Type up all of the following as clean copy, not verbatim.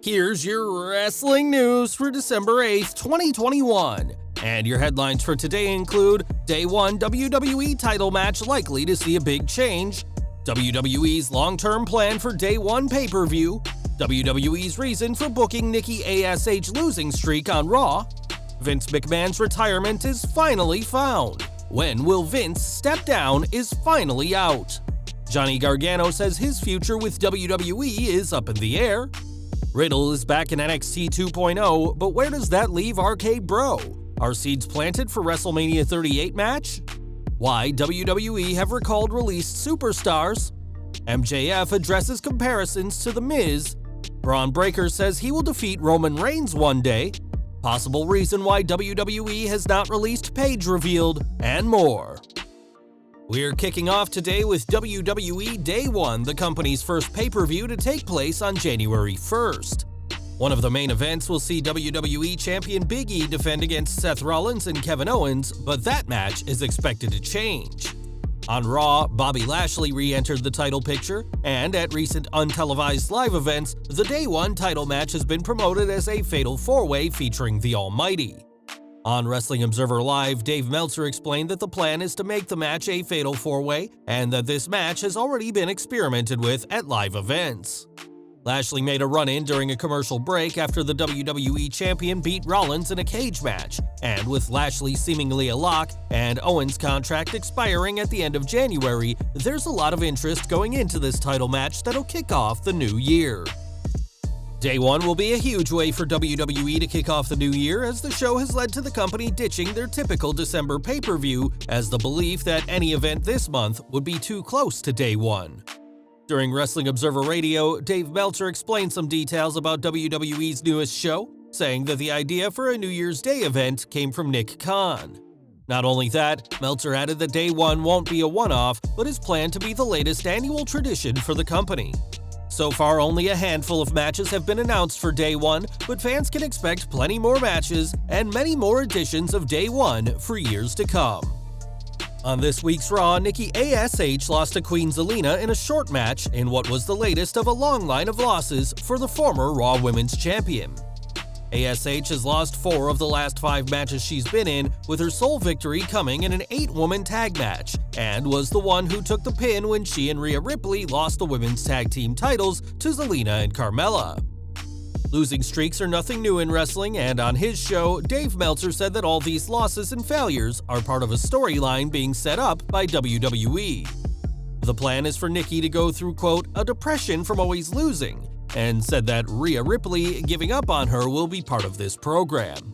Here's your wrestling news for December 8th, 2021. And your headlines for today include Day 1 WWE title match likely to see a big change, WWE's long-term plan for Day 1 pay-per-view, WWE's reason for booking Nikki A.S.H losing streak on Raw, Vince McMahon's retirement is finally found. When will Vince step down is finally out. Johnny Gargano says his future with WWE is up in the air. Riddle is back in NXT 2.0, but where does that leave RK Bro? Are seeds planted for WrestleMania 38 match? Why WWE have recalled released superstars? MJF addresses comparisons to The Miz. Bron Breakker says he will defeat Roman Reigns one day. Possible reason why WWE has not released Paige revealed, and more. We're kicking off today with WWE Day 1, the company's first pay-per-view to take place on January 1st. One of the main events will see WWE Champion Big E defend against Seth Rollins and Kevin Owens, but that match is expected to change. On Raw, Bobby Lashley re-entered the title picture, and at recent untelevised live events, the Day 1 title match has been promoted as a Fatal 4-Way featuring the Almighty. On Wrestling Observer Live, Dave Meltzer explained that the plan is to make the match a Fatal 4-Way, and that this match has already been experimented with at live events. Lashley made a run-in during a commercial break after the WWE Champion beat Rollins in a cage match, and with Lashley seemingly a lock and Owens' contract expiring at the end of January, there's a lot of interest going into this title match that'll kick off the new year. Day 1 will be a huge way for WWE to kick off the new year, as the show has led to the company ditching their typical December pay-per-view as the belief that any event this month would be too close to Day 1. During Wrestling Observer Radio, Dave Meltzer explained some details about WWE's newest show, saying that the idea for a New Year's Day event came from Nick Khan. Not only that, Meltzer added that Day 1 won't be a one-off, but is planned to be the latest annual tradition for the company. So far, only a handful of matches have been announced for Day 1, but fans can expect plenty more matches and many more editions of Day 1 for years to come. On this week's Raw, Nikki A.S.H lost to Queen Zelina in a short match in what was the latest of a long line of losses for the former Raw Women's Champion. A.S.H has lost 4 of the last 5 matches she's been in, with her sole victory coming in an 8-woman tag match, and was the one who took the pin when she and Rhea Ripley lost the women's tag team titles to Zelina and Carmella. Losing streaks are nothing new in wrestling, and on his show, Dave Meltzer said that all these losses and failures are part of a storyline being set up by WWE. The plan is for Nikki to go through, quote, a depression from always losing, and said that Rhea Ripley giving up on her will be part of this program.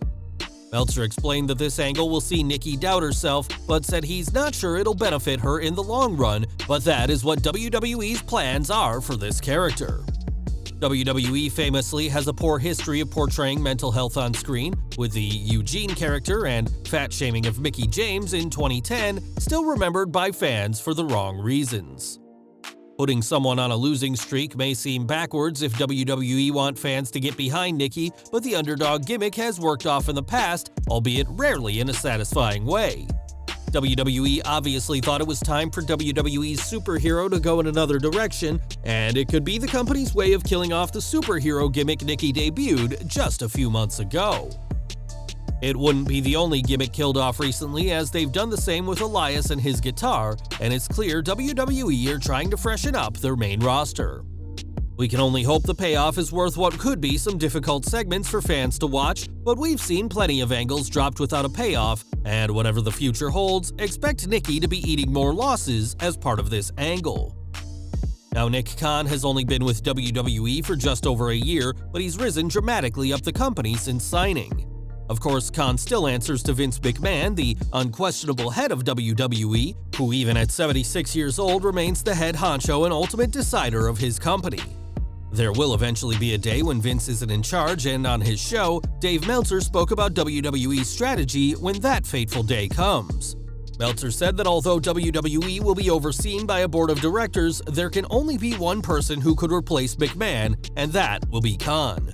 Meltzer explained that this angle will see Nikki doubt herself, but said he's not sure it'll benefit her in the long run, but that is what WWE's plans are for this character. WWE famously has a poor history of portraying mental health on screen, with the Eugene character and fat-shaming of Mickie James in 2010 still remembered by fans for the wrong reasons. Putting someone on a losing streak may seem backwards if WWE want fans to get behind Nikki, but the underdog gimmick has worked off in the past, albeit rarely in a satisfying way. WWE obviously thought it was time for WWE's superhero to go in another direction, and it could be the company's way of killing off the superhero gimmick Nikki debuted just a few months ago. It wouldn't be the only gimmick killed off recently, as they've done the same with Elias and his guitar, and it's clear WWE are trying to freshen up their main roster. We can only hope the payoff is worth what could be some difficult segments for fans to watch, but we've seen plenty of angles dropped without a payoff, and whatever the future holds, expect Nikki to be eating more losses as part of this angle. Now, Nick Khan has only been with WWE for just over a year, but he's risen dramatically up the company since signing. Of course, Khan still answers to Vince McMahon, the unquestionable head of WWE, who even at 76 years old remains the head honcho and ultimate decider of his company. There will eventually be a day when Vince isn't in charge, and on his show, Dave Meltzer spoke about WWE's strategy when that fateful day comes. Meltzer said that although WWE will be overseen by a board of directors, there can only be one person who could replace McMahon, and that will be Khan.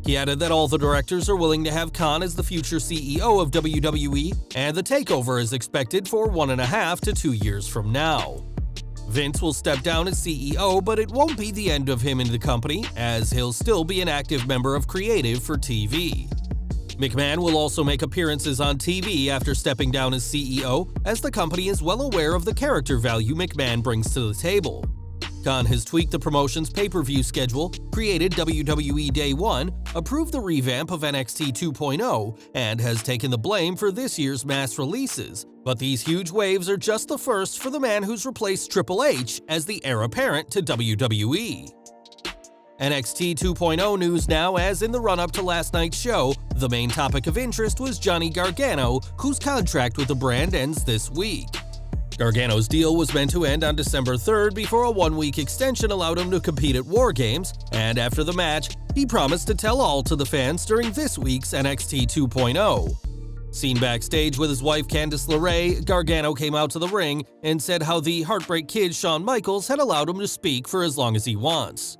He added that all the directors are willing to have Khan as the future CEO of WWE, and the takeover is expected for 1.5 to 2 years from now. Vince will step down as CEO, but it won't be the end of him in the company, as he'll still be an active member of creative for TV. McMahon will also make appearances on TV after stepping down as CEO, as the company is well aware of the character value McMahon brings to the table. Khan has tweaked the promotion's pay-per-view schedule, created WWE Day 1, approved the revamp of NXT 2.0, and has taken the blame for this year's mass releases. But these huge waves are just the first for the man who's replaced Triple H as the heir apparent to WWE. NXT 2.0 news now, as in the run-up to last night's show, the main topic of interest was Johnny Gargano, whose contract with the brand ends this week. Gargano's deal was meant to end on December 3rd before a one-week extension allowed him to compete at War Games, and after the match, he promised to tell all to the fans during this week's NXT 2.0. Seen backstage with his wife Candice LeRae, Gargano came out to the ring and said how the Heartbreak Kid Shawn Michaels had allowed him to speak for as long as he wants.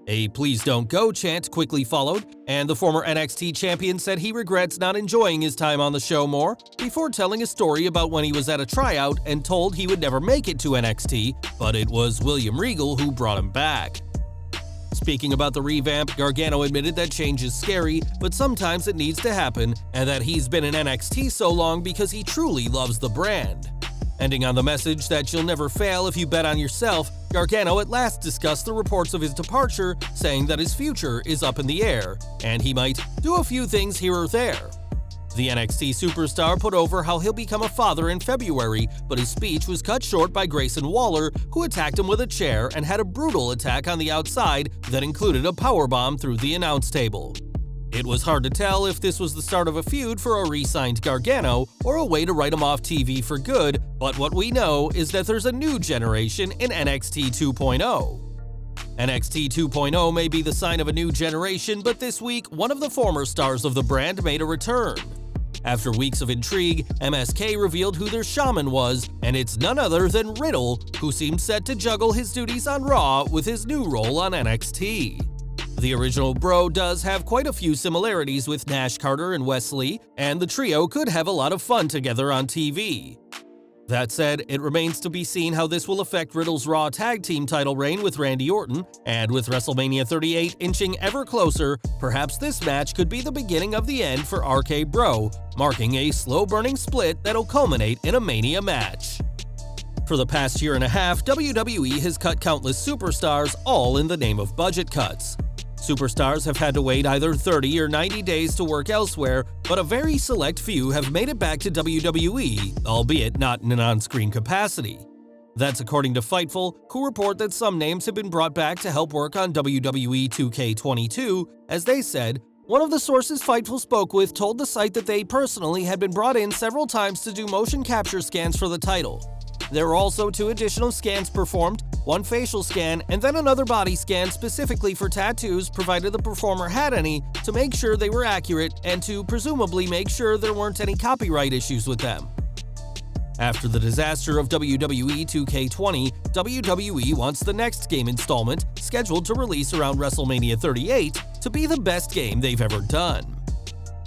A "Please don't go" chant quickly followed, and the former NXT champion said he regrets not enjoying his time on the show more, before telling a story about when he was at a tryout and told he would never make it to NXT, but it was William Regal who brought him back. Speaking about the revamp, Gargano admitted that change is scary, but sometimes it needs to happen, and that he's been in NXT so long because he truly loves the brand. Ending on the message that you'll never fail if you bet on yourself, Gargano at last discussed the reports of his departure, saying that his future is up in the air, and he might do a few things here or there. The NXT superstar put over how he'll become a father in February, but his speech was cut short by Grayson Waller, who attacked him with a chair and had a brutal attack on the outside that included a powerbomb through the announce table. It was hard to tell if this was the start of a feud for a re-signed Gargano or a way to write him off TV for good, but what we know is that there's a new generation in NXT 2.0. NXT 2.0 may be the sign of a new generation, but this week, one of the former stars of the brand made a return. After weeks of intrigue, MSK revealed who their shaman was, and it's none other than Riddle, who seems set to juggle his duties on Raw with his new role on NXT. The original Bro does have quite a few similarities with Nash Carter and Wes Lee, and the trio could have a lot of fun together on TV. That said, it remains to be seen how this will affect Riddle's Raw Tag Team title reign with Randy Orton, and with WrestleMania 38 inching ever closer, perhaps this match could be the beginning of the end for RK Bro, marking a slow-burning split that'll culminate in a Mania match. For the past year and a half, WWE has cut countless superstars, all in the name of budget cuts. Superstars have had to wait either 30 or 90 days to work elsewhere, but a very select few have made it back to WWE, albeit not in an on-screen capacity. That's according to Fightful, who report that some names have been brought back to help work on WWE 2K22, as they said, one of the sources Fightful spoke with told the site that they personally had been brought in several times to do motion capture scans for the title. There were also 2 additional scans performed, one facial scan, and then another body scan specifically for tattoos, provided the performer had any, to make sure they were accurate and to presumably make sure there weren't any copyright issues with them. After the disaster of WWE 2K20, WWE wants the next game installment, scheduled to release around WrestleMania 38, to be the best game they've ever done.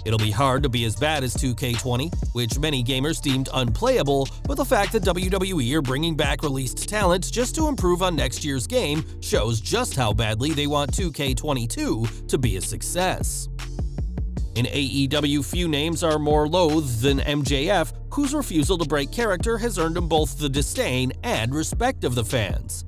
It'll be hard to be as bad as 2K20, which many gamers deemed unplayable, but the fact that WWE are bringing back released talent just to improve on next year's game shows just how badly they want 2K22 to be a success. In AEW, few names are more loathed than MJF, whose refusal to break character has earned him both the disdain and respect of the fans.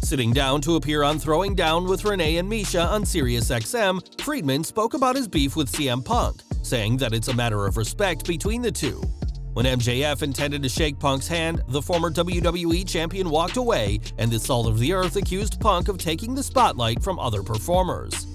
Sitting down to appear on Throwing Down with Renee and Misha on SiriusXM, Friedman spoke about his beef with CM Punk, saying that it's a matter of respect between the two. When MJF intended to shake Punk's hand, the former WWE champion walked away, and the Salt of the Earth accused Punk of taking the spotlight from other performers.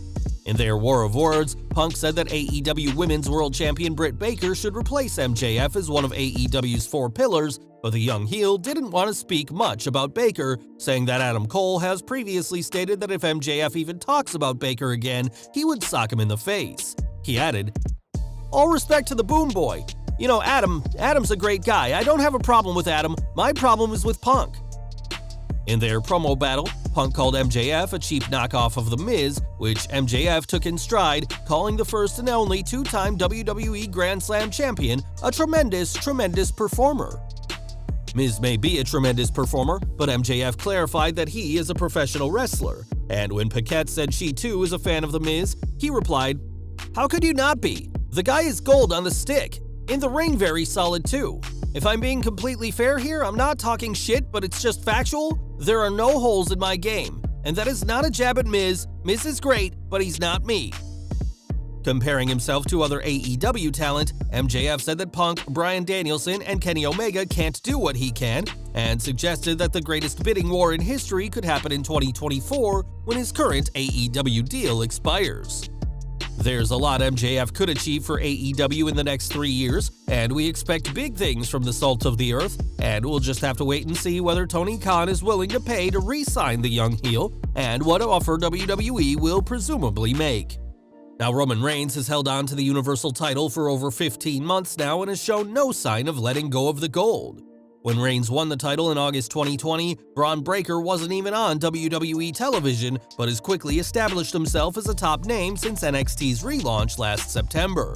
In their war of words, Punk said that AEW Women's World Champion Britt Baker should replace MJF as one of AEW's 4 pillars, but the young heel didn't want to speak much about Baker, saying that Adam Cole has previously stated that if MJF even talks about Baker again, he would sock him in the face. He added, "All respect to the Boom Boy. You know, Adam's a great guy. I don't have a problem with Adam. My problem is with Punk." In their promo battle, Punk called MJF a cheap knockoff of The Miz, which MJF took in stride, calling the first and only 2-time WWE Grand Slam champion a tremendous performer. Miz may be a tremendous performer, but MJF clarified that he is a professional wrestler. And when Paquette said she too is a fan of The Miz, he replied, "How could you not be? The guy is gold on the stick. In the ring, very solid too. If I'm being completely fair here, I'm not talking shit, but it's just factual. There are no holes in my game. And that is not a jab at Miz. Miz is great, but he's not me." Comparing himself to other AEW talent, MJF said that Punk, Bryan Danielson, and Kenny Omega can't do what he can, and suggested that the greatest bidding war in history could happen in 2024 when his current AEW deal expires. There's a lot MJF could achieve for AEW in the next 3 years, and we expect big things from the Salt of the Earth, and we'll just have to wait and see whether Tony Khan is willing to pay to re-sign the young heel, and what offer WWE will presumably make. Now, Roman Reigns has held on to the Universal title for over 15 months now and has shown no sign of letting go of the gold. When Reigns won the title in August 2020, Bron Breakker wasn't even on WWE television, but has quickly established himself as a top name since NXT's relaunch last September.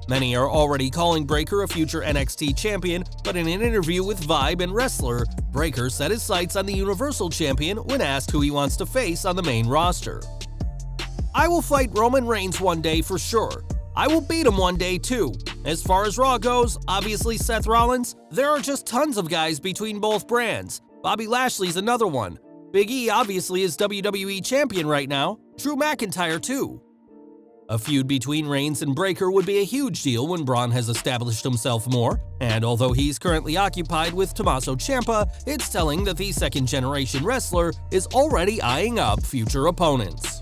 Many are already calling Breakker a future NXT champion, but in an interview with Vibe and Wrestler, Breakker set his sights on the Universal champion when asked who he wants to face on the main roster. "I will fight Roman Reigns one day for sure. I will beat him one day too. As far as Raw goes, obviously Seth Rollins, there are just tons of guys between both brands. Bobby Lashley's another one. Big E obviously is WWE champion right now. Drew McIntyre too." A feud between Reigns and Breakker would be a huge deal when Braun has established himself more, and although he's currently occupied with Tommaso Ciampa, it's telling that the second-generation wrestler is already eyeing up future opponents.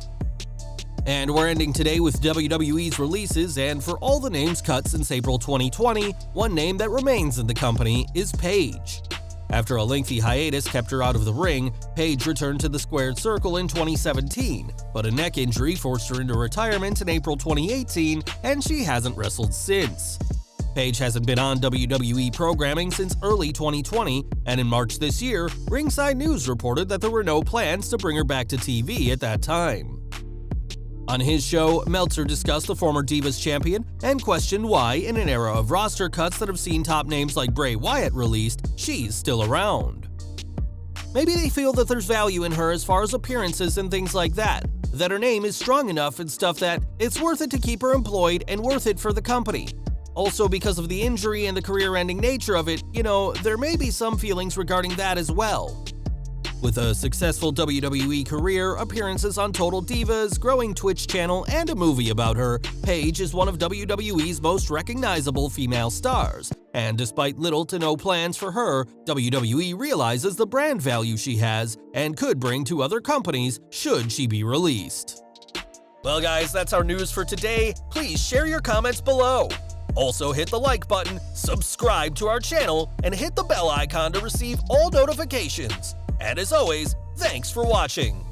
And we're ending today with WWE's releases, and for all the names cut since April 2020, one name that remains in the company is Paige. After a lengthy hiatus kept her out of the ring, Paige returned to the Squared Circle in 2017, but a neck injury forced her into retirement in April 2018, and she hasn't wrestled since. Paige hasn't been on WWE programming since early 2020, and in March this year, Ringside News reported that there were no plans to bring her back to TV at that time. On his show, Meltzer discussed the former Divas champion and questioned why, in an era of roster cuts that have seen top names like Bray Wyatt released, she's still around. Maybe they feel that there's value in her as far as appearances and things like that her name is strong enough and stuff that it's worth it to keep her employed and worth it for the company. Also, because of the injury and the career-ending nature of it, there may be some feelings regarding that as well. With a successful WWE career, appearances on Total Divas, growing Twitch channel, and a movie about her, Paige is one of WWE's most recognizable female stars. And despite little to no plans for her, WWE realizes the brand value she has and could bring to other companies should she be released. Well guys, that's our news for today. Please share your comments below. Also hit the like button, subscribe to our channel, and hit the bell icon to receive all notifications. And as always, thanks for watching.